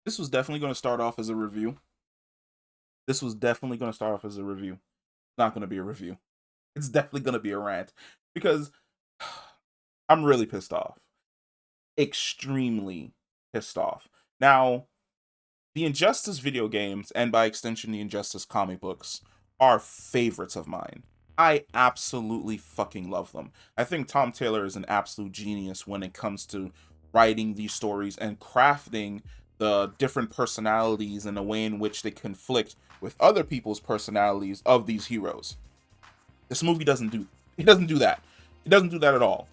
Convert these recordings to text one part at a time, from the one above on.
This was definitely going to start off as a review. Not going to be a review. It's definitely going to be a rant because I'm really pissed off. Extremely pissed off. Now, the Injustice video games, and by extension, the Injustice comic books, are favorites of mine. I absolutely fucking love them. I think Tom Taylor is an absolute genius when it comes to writing these stories and crafting the different personalities and the way in which they conflict with other people's personalities of these heroes. This movie doesn't do that. It doesn't do that at all.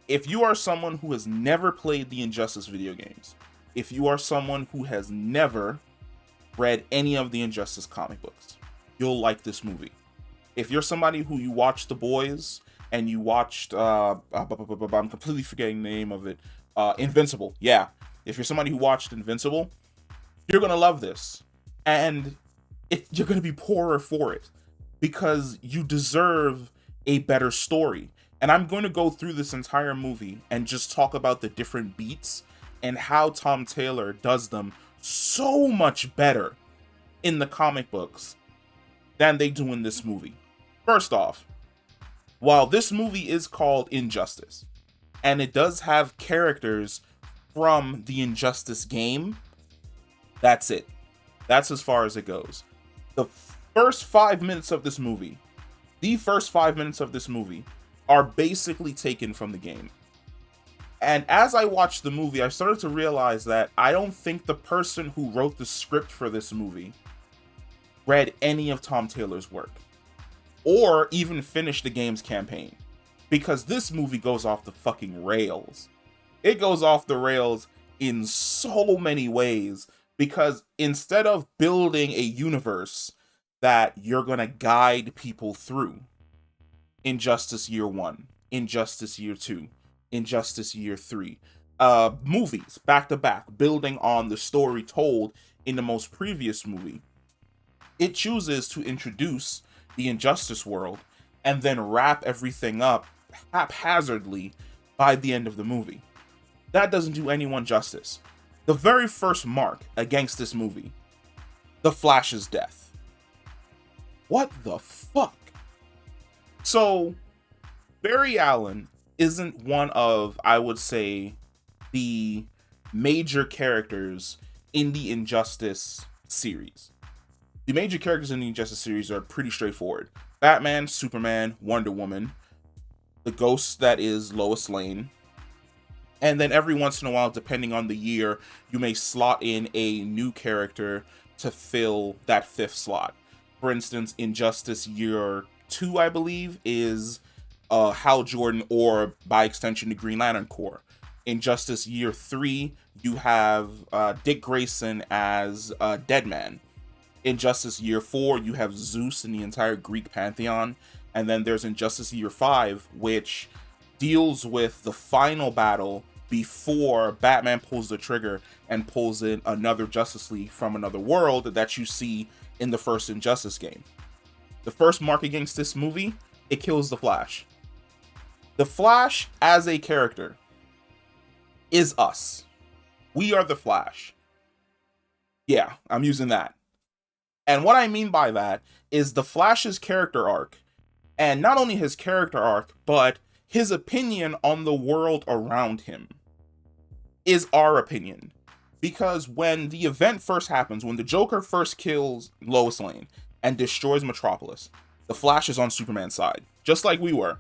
If you are someone who has never played the Injustice video games, if you are someone who has never read any of the Injustice comic books, you'll like this movie. If you're somebody who you watched The Boys and you watched I'm completely forgetting the name of it, Invincible. Yeah. If you're somebody who watched Invincible, you're going to love this. And you're going to be poorer for it because you deserve a better story. And I'm going to go through this entire movie and just talk about the different beats and how Tom Taylor does them so much better in the comic books than they do in this movie. First off, while this movie is called Injustice, and it does have characters from the Injustice game, that's it. That's as far as it goes. The first 5 minutes of this movie are basically taken from the game. And as I watched the movie, I started to realize that I don't think the person who wrote the script for this movie read any of Tom Taylor's work or even finished the game's campaign, because this movie goes off the fucking rails. It goes off the rails in so many ways, because instead of building a universe that you're going to guide people through, Injustice Year 1, Injustice Year 2, Injustice Year 3, movies back to back, building on the story told in the most previous movie, it chooses to introduce the Injustice world and then wrap everything up haphazardly by the end of the movie. That doesn't do anyone justice. The very first mark against this movie, the Flash's death. What the fuck? So, Barry Allen isn't one of, I would say, the major characters in the Injustice series. The major characters in the Injustice series are pretty straightforward. Batman, Superman, Wonder Woman, the ghost that is Lois Lane, and then every once in a while, depending on the year, you may slot in a new character to fill that fifth slot. For instance, Injustice Year 2, I believe, is Hal Jordan, or by extension, the Green Lantern Corps. Injustice Year 3, you have Dick Grayson as Deadman. Injustice Year 4, you have Zeus and the entire Greek pantheon. And then there's Injustice Year 5, which deals with the final battle before Batman pulls the trigger and pulls in another Justice League from another world that you see in the first Injustice game. The first mark against this movie, it kills the Flash. The Flash as a character is us. We are the Flash. Yeah, I'm using that. And what I mean by that is the Flash's character arc, and not only his character arc, but his opinion on the world around him is our opinion. Because when the event first happens, when the Joker first kills Lois Lane and destroys Metropolis, the Flash is on Superman's side, just like we were.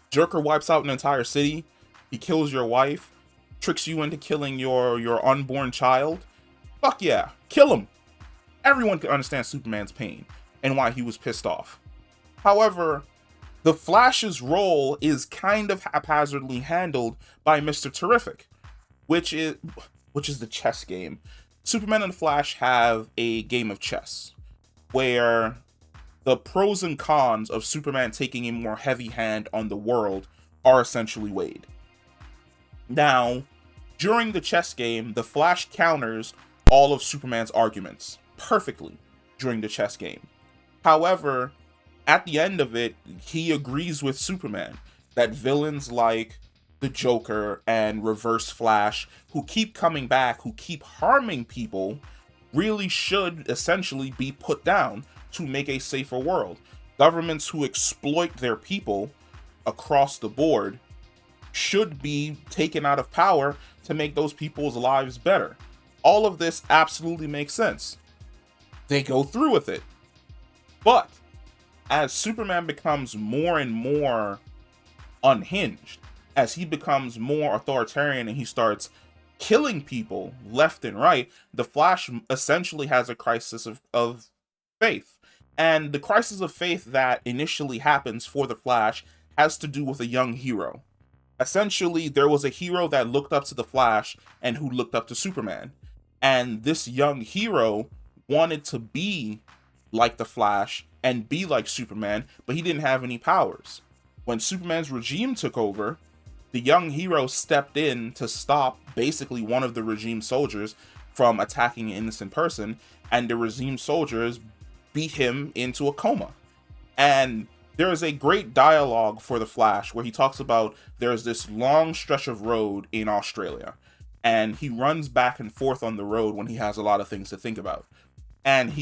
Joker wipes out an entire city, he kills your wife, tricks you into killing your unborn child. Fuck yeah, kill him. Everyone can understand Superman's pain and why he was pissed off. However, the Flash's role is kind of haphazardly handled by Mr. Terrific, which is the chess game. Superman and the Flash have a game of chess where the pros and cons of Superman taking a more heavy hand on the world are essentially weighed. Now, during the chess game, the Flash counters all of Superman's arguments perfectly during the chess game. However, at the end of it, he agrees with Superman that villains like the Joker and Reverse Flash, who keep coming back, who keep harming people, really should essentially be put down to make a safer world. Governments who exploit their people across the board should be taken out of power to make those people's lives better. All of this absolutely makes sense. They go through with it. But as Superman becomes more and more unhinged, as he becomes more authoritarian and he starts killing people left and right, the Flash essentially has a crisis of faith. And the crisis of faith that initially happens for the Flash has to do with a young hero. Essentially, there was a hero that looked up to the Flash and who looked up to Superman. And this young hero wanted to be like the Flash and be like Superman, but he didn't have any powers. When Superman's regime took over, the young hero stepped in to stop basically one of the regime soldiers from attacking an innocent person, and the regime soldiers beat him into a coma. And there is a great dialogue for the Flash where he talks about there's this long stretch of road in Australia, and he runs back and forth on the road when he has a lot of things to think about. And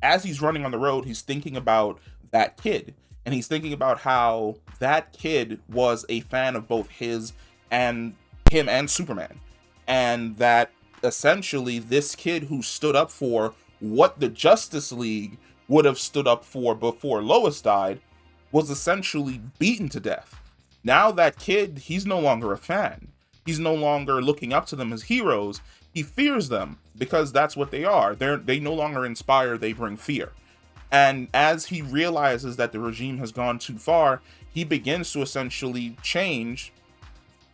as he's running on the road, he's thinking about that kid. And he's thinking about how that kid was a fan of both him and Superman. And that essentially this kid who stood up for what the Justice League would have stood up for before Lois died was essentially beaten to death. Now that kid, he's no longer a fan. He's no longer looking up to them as heroes. He fears them because that's what they are. They no longer inspire, they bring fear. And as he realizes that the regime has gone too far, he begins to essentially change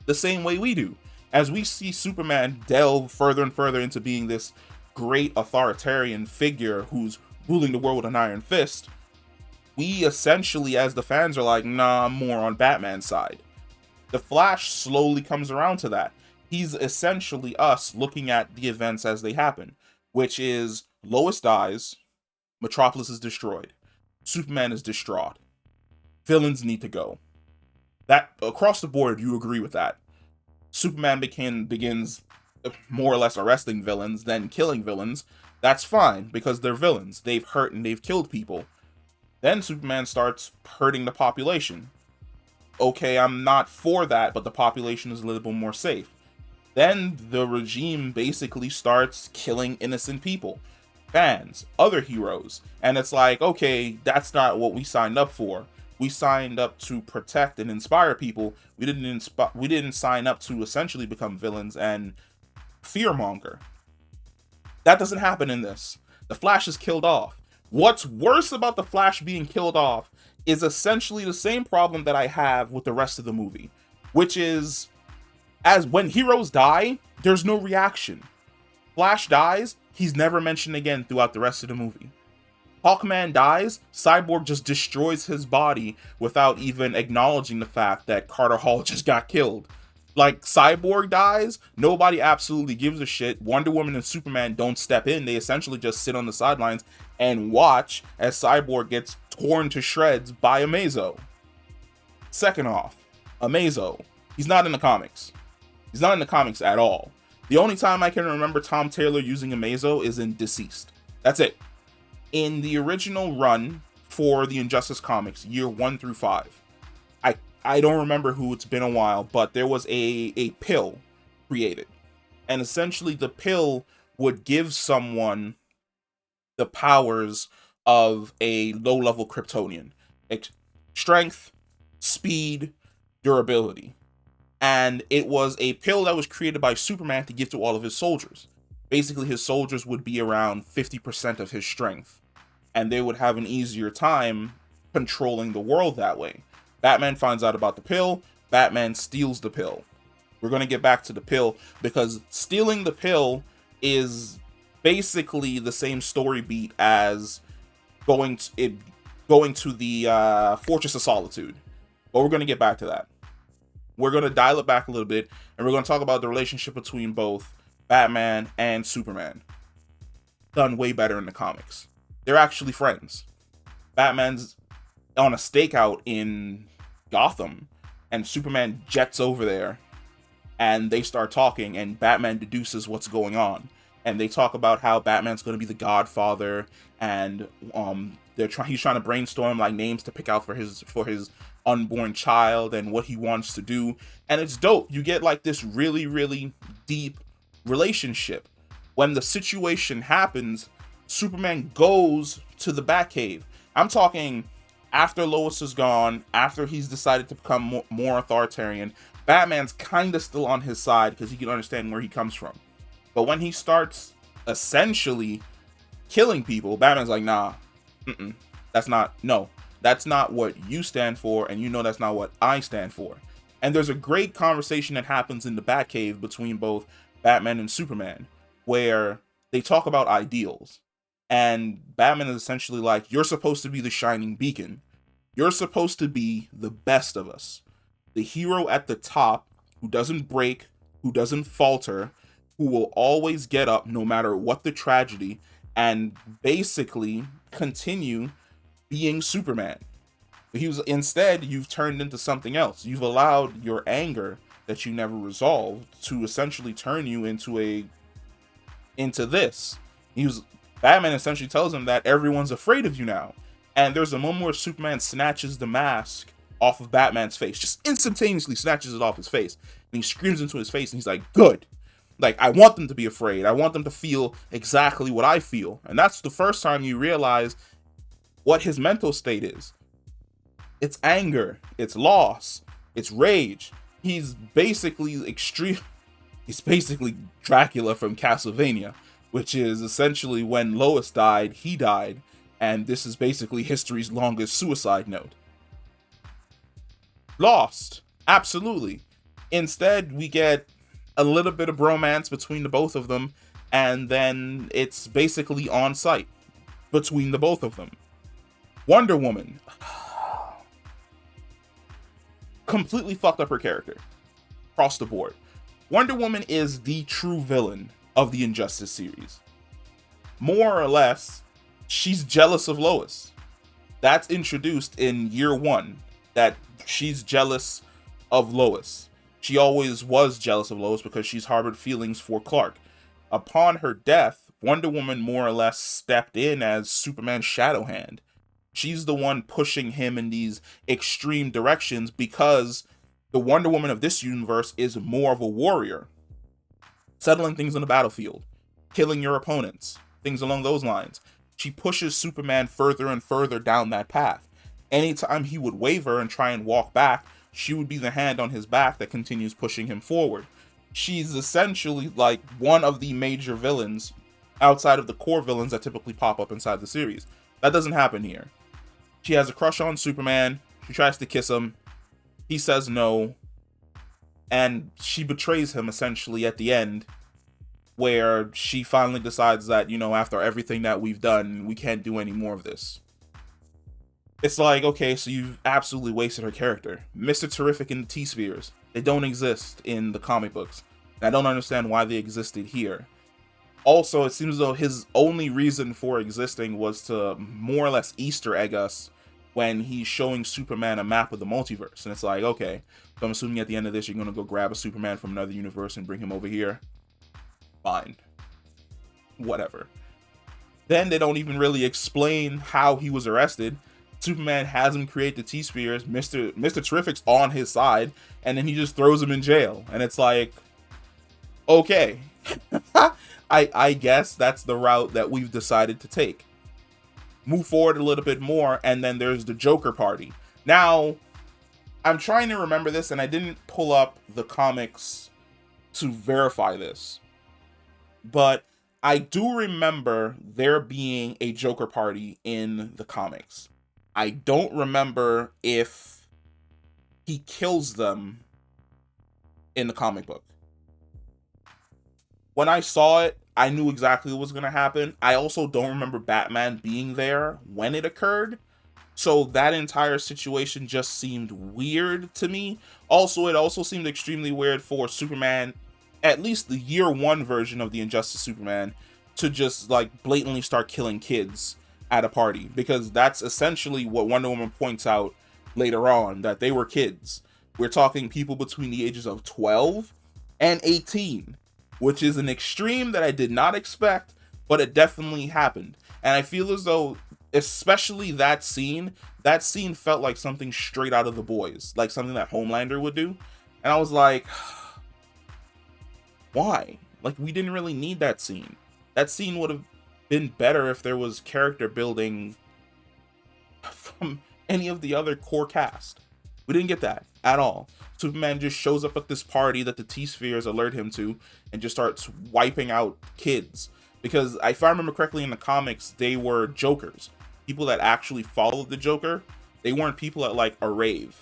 the same way we do. As we see Superman delve further and further into being this great authoritarian figure who's ruling the world with an iron fist, we essentially, as the fans, are like, nah, I'm more on Batman's side. The Flash slowly comes around to that. He's essentially us looking at the events as they happen, which is Lois dies, Metropolis is destroyed, Superman is distraught, villains need to go. That across the board, you agree with that. Superman begins more or less arresting villains, then killing villains. That's fine because they're villains. They've hurt and they've killed people. Then Superman starts hurting the population. Okay, I'm not for that, but the population is a little bit more safe. Then the regime basically starts killing innocent people, fans, other heroes. And it's like, okay, that's not what we signed up for. We signed up to protect and inspire people. We didn't sign up to essentially become villains and fearmonger. That doesn't happen in this. The Flash is killed off. What's worse about the Flash being killed off is essentially the same problem that I have with the rest of the movie, which is, as when heroes die, there's no reaction. Flash dies, he's never mentioned again throughout the rest of the movie. Hawkman dies, Cyborg just destroys his body without even acknowledging the fact that Carter Hall just got killed. Like, Cyborg dies, nobody absolutely gives a shit. Wonder Woman and Superman don't step in. They essentially just sit on the sidelines and watch as Cyborg gets torn to shreds by Amazo. Second off, Amazo, he's not in the comics. He's not in the comics at all. The only time I can remember Tom Taylor using Amazo is in Deceased. That's it. In the original run for the Injustice comics, year 1 through 5, I don't remember who, it's been a while, but there was a pill created. And essentially the pill would give someone the powers of a low-level Kryptonian. Strength, speed, durability. And it was a pill that was created by Superman to give to all of his soldiers. Basically, his soldiers would be around 50% of his strength. And they would have an easier time controlling the world that way. Batman finds out about the pill. Batman steals the pill. We're going to get back to the pill because stealing the pill is basically the same story beat as going to the Fortress of Solitude. But we're going to get back to that. We're going to dial it back a little bit, and we're going to talk about the relationship between both Batman and Superman. Done way better in the comics. They're actually friends. Batman's on a stakeout in Gotham, and Superman jets over there and they start talking, and Batman deduces what's going on. And they talk about how Batman's going to be the Godfather, and he's trying to brainstorm like names to pick out for his unborn child and what he wants to do. And it's dope. You get like this really, really deep relationship. When the situation happens, Superman goes to the Batcave. I'm talking after Lois is gone, after he's decided to become more authoritarian. Batman's kind of still on his side because he can understand where he comes from. But when he starts essentially killing people, Batman's like, nah, that's not what you stand for, and you know that's not what I stand for. And there's a great conversation that happens in the Batcave between both Batman and Superman, where they talk about ideals. And Batman is essentially like, you're supposed to be the shining beacon. You're supposed to be the best of us. The hero at the top, who doesn't break, who doesn't falter, who will always get up no matter what the tragedy, and basically continue being Superman. Instead, you've turned into something else. You've allowed your anger that you never resolved to essentially turn you into this. Batman essentially tells him that everyone's afraid of you now. And there's a moment where Superman snatches the mask off of Batman's face, just instantaneously snatches it off his face, and he screams into his face, and he's like, good. Like, I want them to be afraid. I want them to feel exactly what I feel. And that's the first time you realize what his mental state is. It's anger, it's loss, it's rage. He's basically Dracula from Castlevania, which is essentially when Lois died, he died, and this is basically history's longest suicide note. Lost, absolutely. Instead, we get a little bit of bromance between the both of them, and then it's basically on site between the both of them. Wonder Woman completely fucked up her character across the board. Wonder Woman is the true villain of the Injustice series. More or less, she's jealous of Lois. That's introduced in year one, that she's jealous of Lois. She always was jealous of Lois because she's harbored feelings for Clark. Upon her death, Wonder Woman more or less stepped in as Superman's shadow hand. She's the one pushing him in these extreme directions because the Wonder Woman of this universe is more of a warrior. Settling things on the battlefield, killing your opponents, things along those lines. She pushes Superman further and further down that path. Anytime he would waver and try and walk back, she would be the hand on his back that continues pushing him forward. She's essentially like one of the major villains outside of the core villains that typically pop up inside the series. That doesn't happen here. She has a crush on Superman. She tries to kiss him. He says no. And she betrays him essentially at the end, where she finally decides that, after everything that we've done, we can't do any more of this. It's like, okay, so you've absolutely wasted her character. Mr. Terrific and the T-Spheres, they don't exist in the comic books. And I don't understand why they existed here. Also, it seems as though his only reason for existing was to more or less Easter egg us when he's showing Superman a map of the multiverse. And it's like, okay, so I'm assuming at the end of this, you're going to go grab a Superman from another universe and bring him over here. Fine. Whatever. Then they don't even really explain how he was arrested. Superman has him create the T-Spheres. Mr. Terrific's on his side, and then he just throws him in jail. And it's like, okay. I guess that's the route that we've decided to take. Move forward a little bit more, and then there's the Joker party. Now, I'm trying to remember this, and I didn't pull up the comics to verify this. But I do remember there being a Joker party in the comics. I don't remember if he kills them in the comic book. When I saw it, I knew exactly what was going to happen. I also don't remember Batman being there when it occurred. So that entire situation just seemed weird to me. Also, it also seemed extremely weird for Superman, at least the year one version of the Injustice Superman, to just like blatantly start killing kids at a party, because that's essentially what Wonder Woman points out later on, that they were kids. We're talking people between the ages of 12 and 18, which is an extreme that I did not expect, but it definitely happened. And I feel as though, especially that scene felt like something straight out of The Boys, like something that Homelander would do. And I was like, why? Like, we didn't really need that scene. That scene would have been better if there was character building from any of the other core cast. We didn't get that at all. Superman just shows up at this party that the T-Spheres alert him to and just starts wiping out kids. Because if I remember correctly in the comics, they were Jokers. People that actually followed the Joker. They weren't people at like a rave.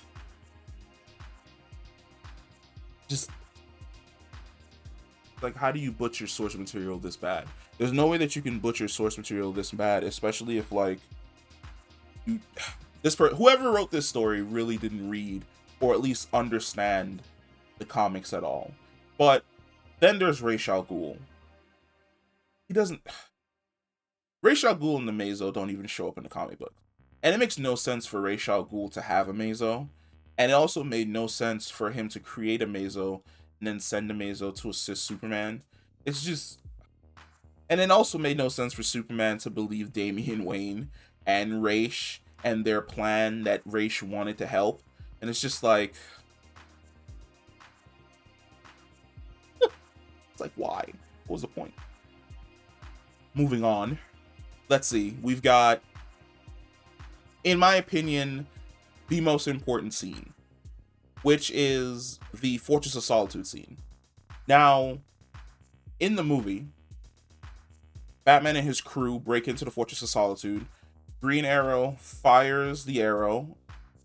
Just like, how do you butcher source material this bad? There's no way that you can butcher source material this bad, especially if like whoever wrote this story really didn't read or at least understand the comics at all. But then there's Ra's al Ghul. He doesn't. Ra's al Ghul and the Amazo don't even show up in the comic book, and it makes no sense for Ra's al Ghul to have Amazo, and it also made no sense for him to create Amazo and then send Amazo to assist Superman. It's just, and it also made no sense for Superman to believe Damian Wayne and Ra's and their plan that Ra's wanted to help, and it's just like, it's like, why? What was the point? Moving on. Let's see. We've got, in my opinion, the most important scene, which is the Fortress of Solitude scene. Now, in the movie, Batman and his crew break into the Fortress of Solitude. Green Arrow fires the arrow.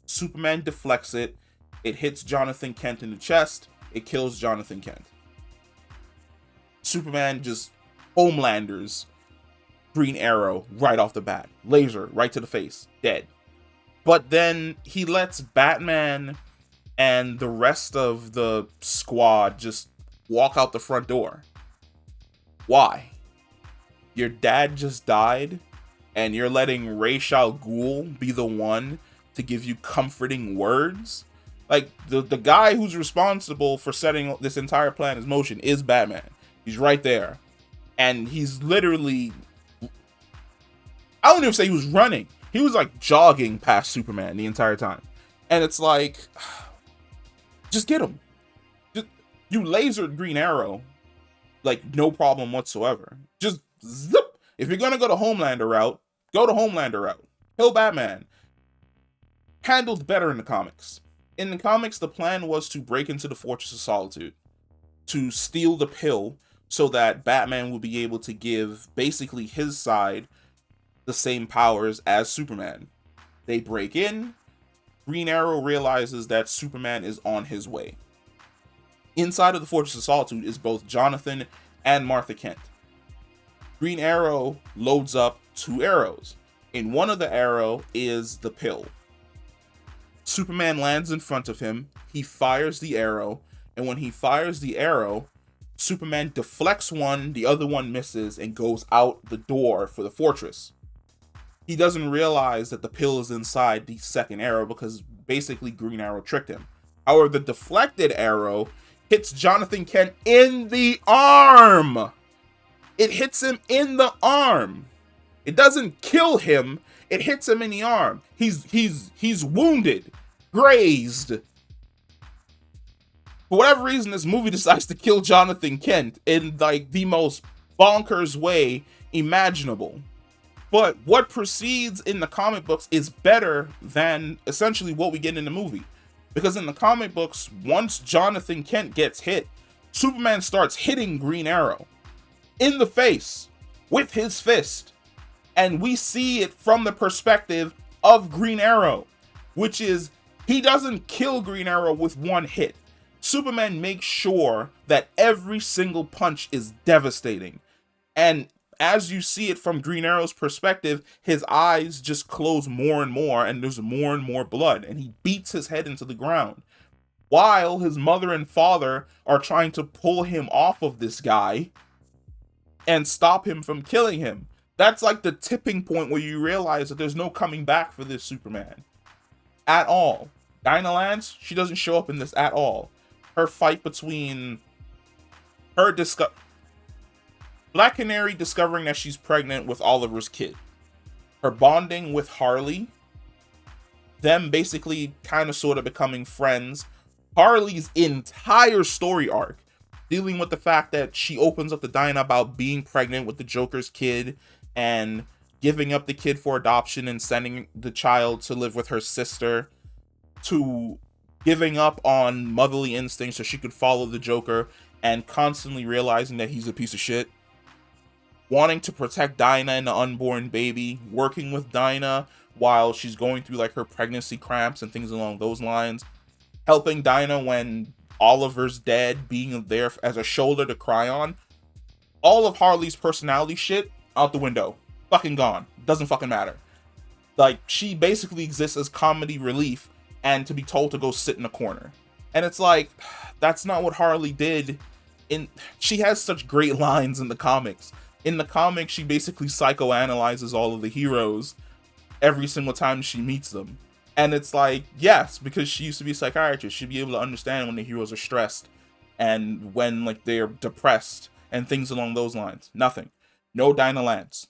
Superman deflects it. It hits Jonathan Kent in the chest. It kills Jonathan Kent. Superman just homelanders Green Arrow right off the bat. Laser right to the face. Dead. But then he lets Batman and the rest of the squad just walk out the front door. Why? Your dad just died, and you're letting Ra's al Ghul be the one to give you comforting words? Like, the guy who's responsible for setting this entire plan in motion is Batman. He's right there. And he's literally, I don't even say he was running. He was like jogging past Superman the entire time. And it's like, just get him. You lasered Green Arrow, like, no problem whatsoever. Just zip. If you're gonna go the Homelander route, go the Homelander route. Kill Batman. Handled better in the comics. In the comics, the plan was to break into the Fortress of Solitude, to steal the pill so that Batman will be able to give basically his side the same powers as Superman. They break in. Green Arrow realizes that Superman is on his way. Inside of the Fortress of Solitude is both Jonathan and Martha Kent. Green Arrow loads up 2 arrows. In one of the arrow is the pill. Superman lands in front of him. He fires the arrow. And when he fires the arrow, Superman deflects one, the other one misses, and goes out the door for the fortress. He doesn't realize that the pill is inside the second arrow because basically Green Arrow tricked him. However, the deflected arrow hits Jonathan Kent in the arm. It hits him in the arm. It doesn't kill him. It hits him in the arm. He's wounded, grazed. For whatever reason, this movie decides to kill Jonathan Kent in like the most bonkers way imaginable. But what proceeds in the comic books is better than essentially what we get in the movie. Because in the comic books, once Jonathan Kent gets hit, Superman starts hitting Green Arrow in the face with his fist. And we see it from the perspective of Green Arrow, which is he doesn't kill Green Arrow with one hit. Superman makes sure that every single punch is devastating. And as you see it from Green Arrow's perspective, his eyes just close more and more, and there's more and more blood, and he beats his head into the ground. While his mother and father are trying to pull him off of this guy and stop him from killing him. That's like the tipping point where you realize that there's no coming back for this Superman. At all. Dinah Lance, she doesn't show up in this at all. Her fight between Her Black Canary discovering that she's pregnant with Oliver's kid. Her bonding with Harley. Them basically kind of sort of becoming friends. Harley's entire story arc dealing with the fact that she opens up to Dinah about being pregnant with the Joker's kid and giving up the kid for adoption and sending the child to live with her sister, to giving up on motherly instincts so she could follow the Joker and constantly realizing that he's a piece of shit, wanting to protect Dinah and the unborn baby, working with Dinah while she's going through like her pregnancy cramps and things along those lines, helping Dinah when Oliver's dead, being there as a shoulder to cry on. All of Harley's personality shit out the window. Fucking gone. Doesn't fucking matter. Like, she basically exists as comedy relief and to be told to go sit in a corner. And it's like, that's not what Harley did. She has such great lines in the comics. In the comics, she basically psychoanalyzes all of the heroes every single time she meets them. And it's like, yes, because she used to be a psychiatrist, she'd be able to understand when the heroes are stressed and when like they're depressed and things along those lines. Nothing. No Dinah Lance.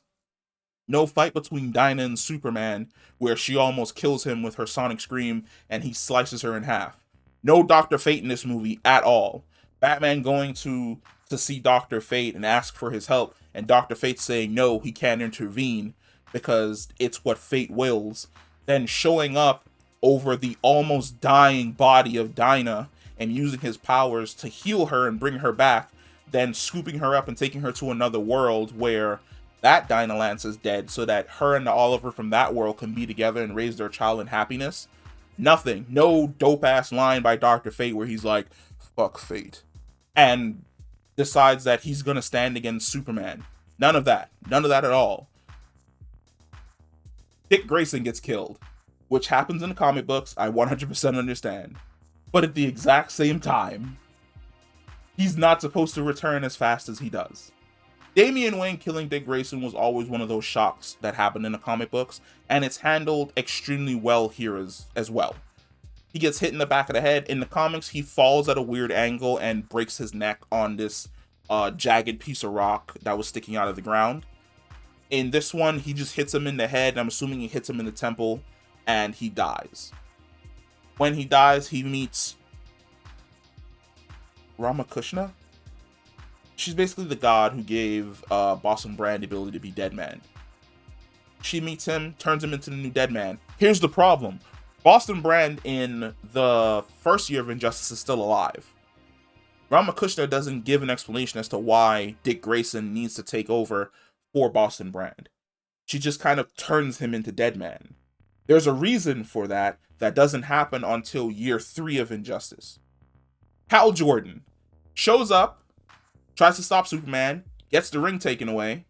No fight between Dinah and Superman where she almost kills him with her sonic scream and he slices her in half. No Dr. Fate in this movie at all. Batman going to see Dr. Fate and ask for his help, and Dr. Fate saying no, he can't intervene because it's what fate wills. Then showing up over the almost dying body of Dinah and using his powers to heal her and bring her back, then scooping her up and taking her to another world where that Dinah Lance is dead so that her and the Oliver from that world can be together and raise their child in happiness. Nothing. No dope ass line by Dr. Fate where he's like, fuck fate, and decides that he's gonna stand against Superman. None of that. None of that at all. Dick Grayson gets killed, which happens in the comic books, I 100% understand. But at the exact same time, he's not supposed to return as fast as he does. Damian Wayne killing Dick Grayson was always one of those shocks that happened in the comic books, and it's handled extremely well here as well. He gets hit in the back of the head. In the comics, he falls at a weird angle and breaks his neck on this jagged piece of rock that was sticking out of the ground. In this one, he just hits him in the head. I'm assuming he hits him in the temple, and he dies. When he dies, he meets Ramakrishna. She's basically the god who gave Boston Brand the ability to be Deadman. She meets him, turns him into the new Deadman. Here's the problem. Boston Brand in the first year of Injustice is still alive. Ramakrishna doesn't give an explanation as to why Dick Grayson needs to take over for Boston Brand. She just kind of turns him into Deadman. There's a reason for that doesn't happen until year 3 of Injustice. Hal Jordan shows up, tries to stop Superman, gets the ring taken away,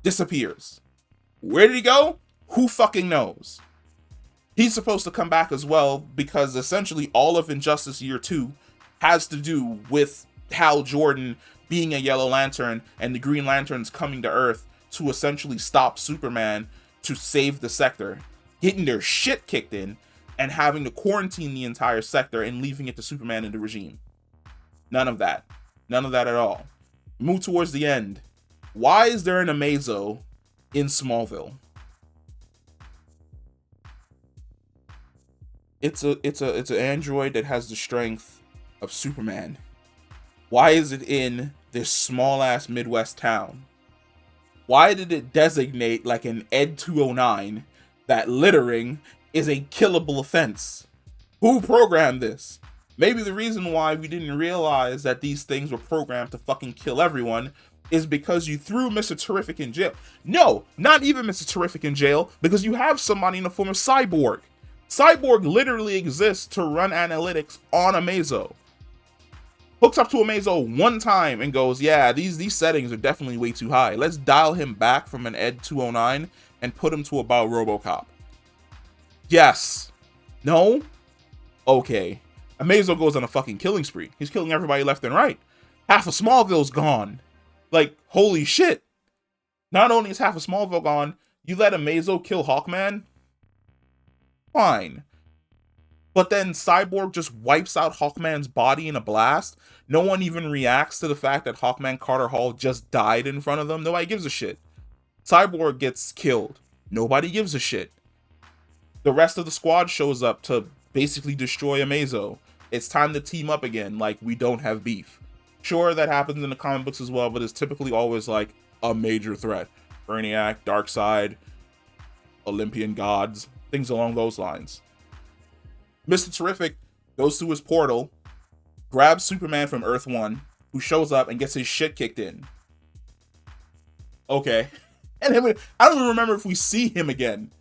disappears. Where did he go? Who fucking knows? He's supposed to come back as well because essentially all of Injustice Year 2 has to do with Hal Jordan being a Yellow Lantern and the Green Lanterns coming to Earth to essentially stop Superman, to save the sector, getting their shit kicked in, and having to quarantine the entire sector and leaving it to Superman and the regime. None of that. None of that at all. Move towards the end. Why is there an Amazo in Smallville? It's an android that has the strength of Superman. Why is it in this small ass Midwest town? Why did it designate like an Ed 209 that littering is a killable offense? Who programmed this? Maybe the reason why we didn't realize that these things were programmed to fucking kill everyone is because you threw Mr. Terrific in jail. No, not even Mr. Terrific in jail, because you have somebody in the form of Cyborg. Cyborg literally exists to run analytics on Amazo. Hooks up to Amazo one time and goes, yeah, these settings are definitely way too high. Let's dial him back from an Ed 209 and put him to about RoboCop. Yes. No? Okay. Amazo goes on a fucking killing spree. He's killing everybody left and right. Half of Smallville's gone. Like, holy shit. Not only is half of Smallville gone, you let Amazo kill Hawkman? Fine. But then Cyborg just wipes out Hawkman's body in a blast. No one even reacts to the fact that Hawkman Carter Hall just died in front of them. Nobody gives a shit. Cyborg gets killed. Nobody gives a shit. The rest of the squad shows up to basically destroy Amazo. It's time to team up again, like we don't have beef. Sure, that happens in the comic books as well, but it's typically always like a major threat. Brainiac, Darkseid, Olympian gods, things along those lines. Mr. Terrific goes through his portal, grabs Superman from Earth 1, who shows up and gets his shit kicked in. Okay. And then I don't even remember if we see him again.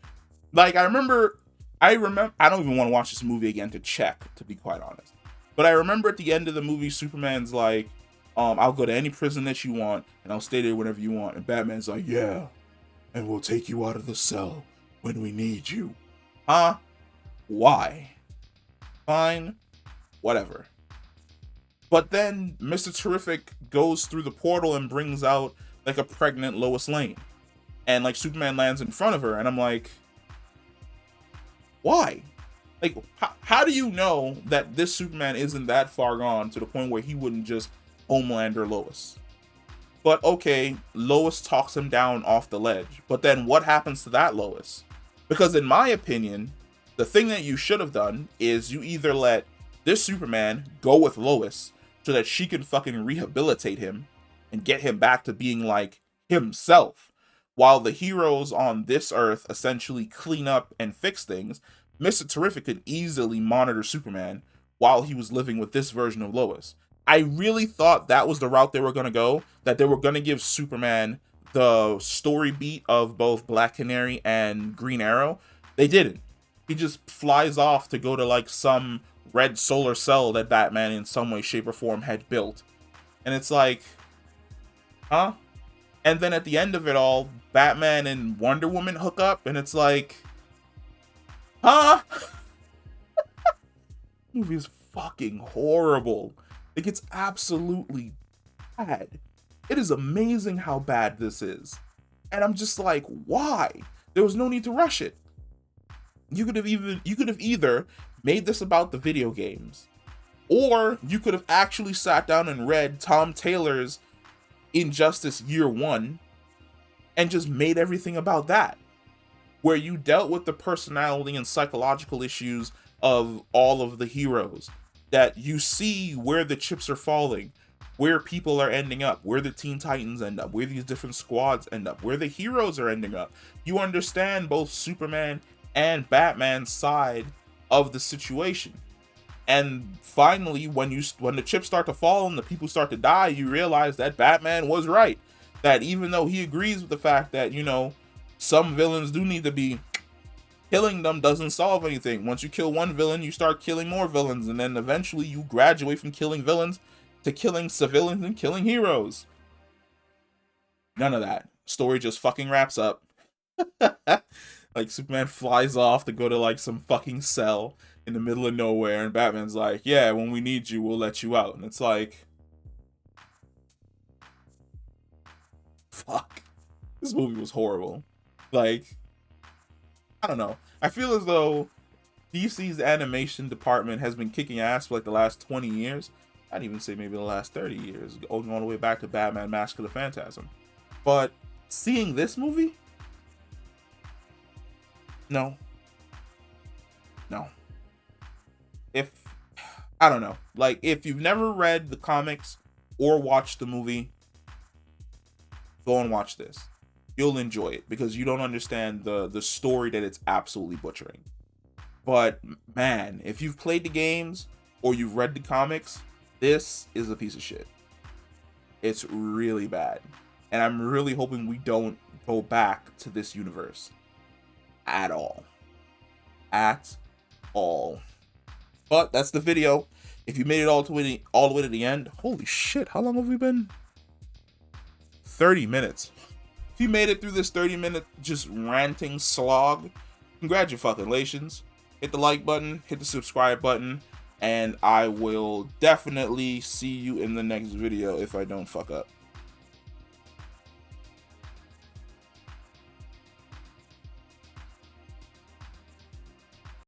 Like, I don't even want to watch this movie again to check, to be quite honest. But I remember at the end of the movie, Superman's like, I'll go to any prison that you want, and I'll stay there whenever you want. And Batman's like, yeah, and we'll take you out of the cell when we need you. Huh? Why? Fine. Whatever. But then Mr. Terrific goes through the portal and brings out like a pregnant Lois Lane. And like Superman lands in front of her, and I'm like, why? Like, how do you know that this Superman isn't that far gone to the point where he wouldn't just Homelander Lois? But okay, Lois talks him down off the ledge. But then what happens to that Lois? Because in my opinion, the thing that you should have done is you either let this Superman go with Lois so that she can fucking rehabilitate him and get him back to being like himself, while the heroes on this Earth essentially clean up and fix things. Mr. Terrific could easily monitor Superman while he was living with this version of Lois. I really thought that was the route they were going to go, that they were going to give Superman the story beat of both Black Canary and Green Arrow. They didn't. He just flies off to go to like some red solar cell that Batman in some way, shape, or form had built. And it's like, huh? And then at the end of it all, Batman and Wonder Woman hook up, and it's like, huh? Movie is fucking horrible. Like, it's absolutely bad. It is amazing how bad this is. And I'm just like, why? There was no need to rush it. You could have either made this about the video games, or you could have actually sat down and read Tom Taylor's Injustice Year 1 and just made everything about that, where you dealt with the personality and psychological issues of all of the heroes, that you see where the chips are falling, where people are ending up, where the Teen Titans end up, where these different squads end up, where the heroes are ending up. You understand both Superman and Batman's side of the situation. And finally, when the chips start to fall and the people start to die, you realize that Batman was right. That even though he agrees with the fact that, you know, some villains do need to be, killing them doesn't solve anything. Once you kill one villain, you start killing more villains, and then eventually you graduate from killing villains to killing civilians and killing heroes. None of that. Story just fucking wraps up. Like, Superman flies off to go to like some fucking cell in the middle of nowhere, and Batman's like, yeah, when we need you, we'll let you out. And it's like, fuck. This movie was horrible. Like, I don't know. I feel as though DC's animation department has been kicking ass for like the last 20 years. I'd even say maybe the last 30 years, going all the way back to Batman Mask of the Phantasm. But seeing this movie, no. I don't know. Like, if you've never read the comics or watched the movie, go and watch this. You'll enjoy it because you don't understand the story that it's absolutely butchering. But man, if you've played the games or you've read the comics, this is a piece of shit. It's really bad. And I'm really hoping we don't go back to this universe. At all. At all. But that's the video. If you made it all the way to the end, holy shit, how long have we been? 30 minutes. If you made it through this 30-minute just ranting slog, congratulations. Hit the like button, hit the subscribe button, and I will definitely see you in the next video if I don't fuck up.